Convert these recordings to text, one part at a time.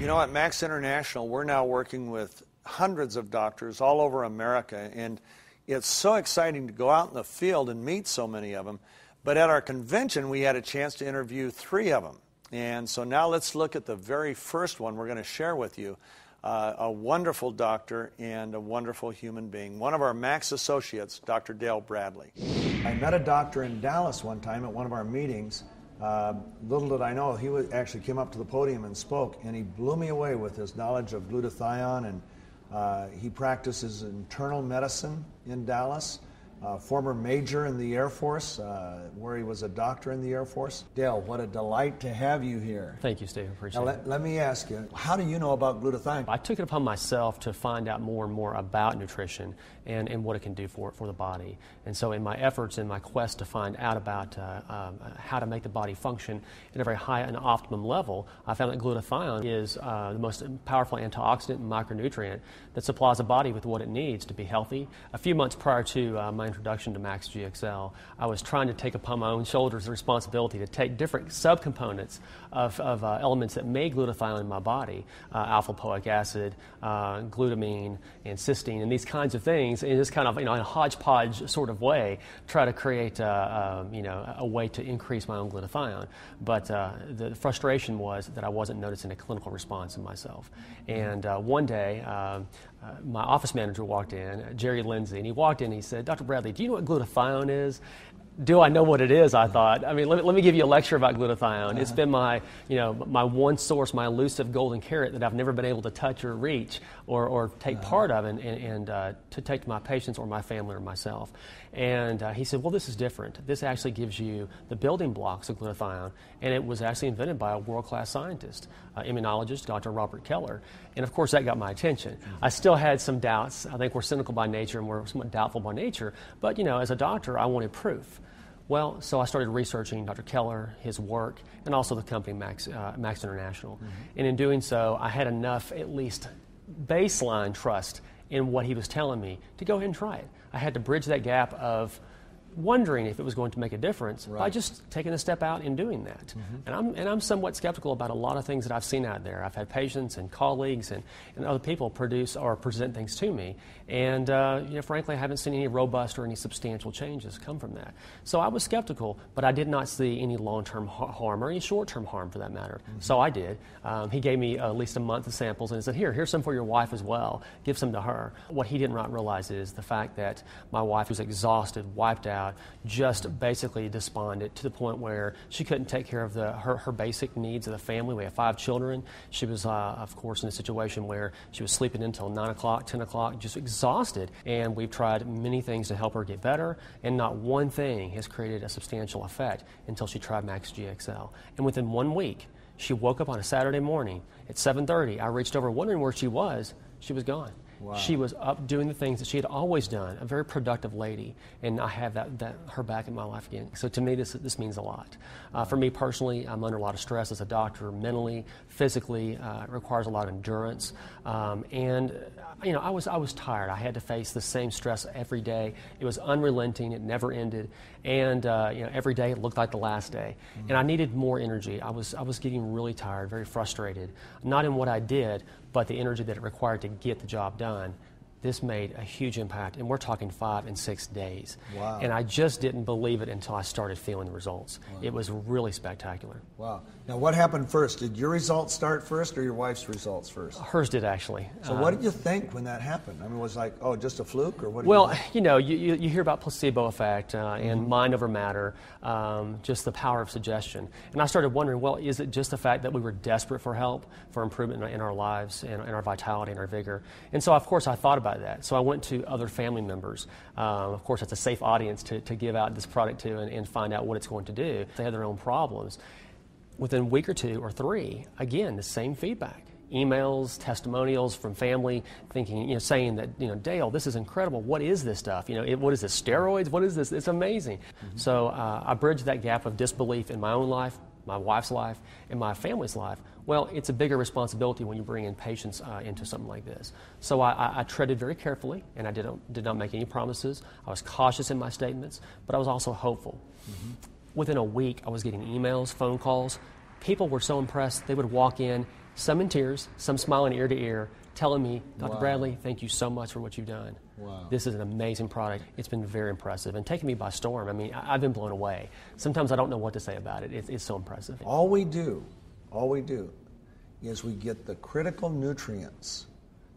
You know, at Max International, we're now working with hundreds of doctors all over America, and it's so exciting to go out in the field and meet so many of them. But at our convention, we had a chance to interview 3 of them. And so now let's look at the very first one we're going to share with you. A wonderful doctor and a wonderful human being. One of our Max associates, Dr. Dale Bradley. I met a doctor in Dallas one time at one of our meetings. Little did I know, he actually came up to the podium and spoke, and he blew me away with his knowledge of glutathione, and he practices internal medicine in Dallas. Former major in the Air Force, where he was a doctor in the Air Force. Dale, what a delight to have you here. Thank you, Steve. Appreciate it. Let me ask you, how do you know about glutathione? I took it upon myself to find out more and more about nutrition and what it can do for the body. And so in my efforts, in my quest to find out about how to make the body function at a very high and optimum level, I found that glutathione is the most powerful antioxidant and micronutrient that supplies the body with what it needs to be healthy. A few months prior to my introduction to Max GXL, I was trying to take upon my own shoulders the responsibility to take different subcomponents of elements that made glutathione in my body, alpha-lipoic acid, glutamine, and cysteine, and these kinds of things, and just kind of, in a hodgepodge sort of way, try to create a way to increase my own glutathione. But the frustration was that I wasn't noticing a clinical response in myself. And one day, my office manager walked in, Jerry Lindsay, and he walked in and he said, "Dr. Bradley, do you know what glutathione is?" Do I know what it is? I thought. I mean, let me give you a lecture about glutathione. It's been my one source, my elusive golden carrot that I've never been able to touch or reach or take part of and to take to my patients or my family or myself. And he said, well, this is different. This actually gives you the building blocks of glutathione, and it was actually invented by a world-class scientist, immunologist, Dr. Robert Keller. And of course, that got my attention. I still had some doubts. I think we're cynical by nature and we're somewhat doubtful by nature. But, as a doctor, I wanted proof. Well, so I started researching Dr. Keller, his work, and also the company Max International. Mm-hmm. And in doing so, I had enough, at least baseline trust in what he was telling me to go ahead and try it. I had to bridge that gap of wondering if it was going to make a difference by just taking a step out and doing that. Mm-hmm. And I'm somewhat skeptical about a lot of things that I've seen out there. I've had patients and colleagues and other people produce or present things to me, and frankly, I haven't seen any robust or any substantial changes come from that. So I was skeptical, but I did not see any long-term harm or any short-term harm for that matter. Mm-hmm. So I did. He gave me at least a month of samples and he said, here's some for your wife as well. Give some to her. What he did not realize is the fact that my wife was exhausted, wiped out, just basically despondent to the point where she couldn't take care of her basic needs of the family. We have 5 children. She was, of course, in a situation where she was sleeping until 9 o'clock, 10 o'clock, just exhausted. And we've tried many things to help her get better, and not one thing has created a substantial effect until she tried Max GXL. And within 1 week, she woke up on a Saturday morning at 7:30. I reached over wondering where she was. She was gone. Wow. She was up doing the things that she had always done, a very productive lady, and I have her back in my life again. So to me, this means a lot. For me personally, I'm under a lot of stress as a doctor, mentally, physically. It requires a lot of endurance, and I was tired. I had to face the same stress every day. It was unrelenting. It never ended, and every day it looked like the last day. Mm-hmm. And I needed more energy. I was getting really tired, very frustrated, not in what I did, but the energy that it required to get the job done. This made a huge impact, and we're talking 5 and 6 days. Wow. And I just didn't believe it until I started feeling the results. Wow. It was really spectacular. Wow. Now, what happened first? Did your results start first or your wife's results first? Hers did, actually. So what did you think when that happened? I mean, was it like, oh, just a fluke, or what? You hear about placebo effect and mind over matter, just the power of suggestion. And I started wondering, well, is it just the fact that we were desperate for help, for improvement in our lives, and our vitality and our vigor? And so, of course, I thought about that. So I went to other family members. Of course, it's a safe audience to give out this product to and find out what it's going to do. They have their own problems. Within a week or 2 or 3, again, the same feedback. Emails, testimonials from family thinking, saying that, Dale, this is incredible. What is this stuff? What is this, steroids? What is this? It's amazing. Mm-hmm. So I bridged that gap of disbelief in my own life, my wife's life, and my family's life. Well, it's a bigger responsibility when you bring in patients into something like this. So I treaded very carefully, and I did not make any promises. I was cautious in my statements, but I was also hopeful. Mm-hmm. Within a week, I was getting emails, phone calls. People were so impressed, they would walk in, some in tears, some smiling ear to ear, telling me, Dr. Wow. Bradley, thank you so much for what you've done. Wow. This is an amazing product. It's been very impressive and taken me by storm. I mean, I've been blown away. Sometimes I don't know what to say about it. It's so impressive. All we do is we get the critical nutrients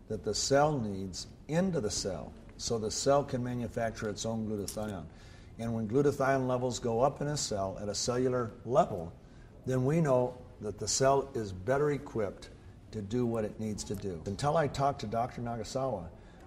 that the cell needs into the cell so the cell can manufacture its own glutathione. And when glutathione levels go up in a cell at a cellular level, then we know that the cell is better equipped to do what it needs to do. Until I talked to Dr. Nagasawa,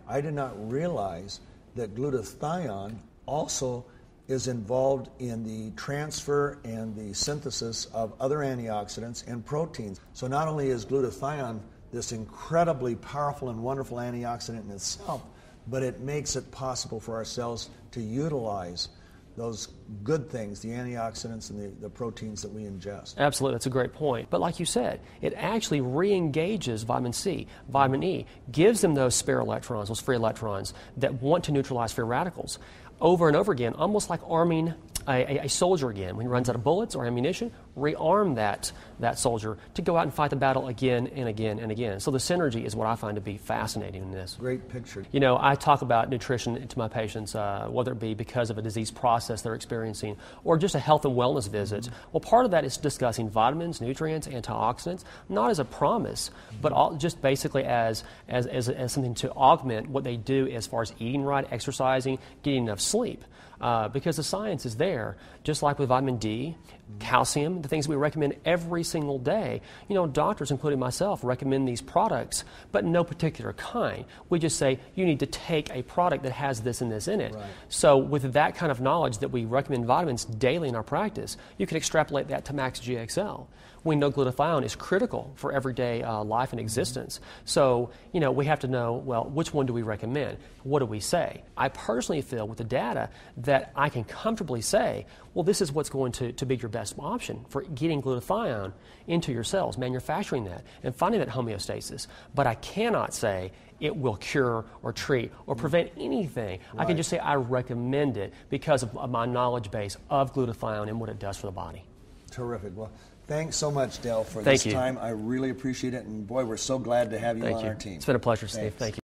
I did not realize that glutathione also is involved in the transfer and the synthesis of other antioxidants and proteins. So not only is glutathione this incredibly powerful and wonderful antioxidant in itself, but it makes it possible for our cells to utilize those good things, the antioxidants and the proteins that we ingest. Absolutely, that's a great point. But like you said, it actually re-engages vitamin C, vitamin E, gives them those spare electrons, those free electrons that want to neutralize free radicals over and over again, almost like arming a soldier again. When he runs out of bullets or ammunition, rearm that soldier to go out and fight the battle again and again and again. So the synergy is what I find to be fascinating in this. Great picture. You know, I talk about nutrition to my patients, whether it be because of a disease process they're experiencing or just a health and wellness visit. Well, part of that is discussing vitamins, nutrients, antioxidants, not as a promise, but just basically as something to augment what they do as far as eating right, exercising, getting enough sleep. Because the science is there, just like with vitamin D, calcium, the things we recommend every single day. You know, doctors, including myself, recommend these products, but no particular kind. We just say, you need to take a product that has this and this in it. Right. So with that kind of knowledge that we recommend vitamins daily in our practice, you can extrapolate that to Max GXL. We know glutathione is critical for everyday life and existence. So, you know, we have to know, well, which one do we recommend? What do we say? I personally feel with the data that I can comfortably say, well, this is what's going to be your best option for getting glutathione into your cells, manufacturing that, and finding that homeostasis. But I cannot say it will cure or treat or prevent anything. Right. I can just say I recommend it because of my knowledge base of glutathione and what it does for the body. Terrific. Well, thanks so much, Dale, for Thank this you. time. I really appreciate it. And boy, we're so glad to have you Thank on you. our team. It's been a pleasure, Steve. Thanks. Thank you.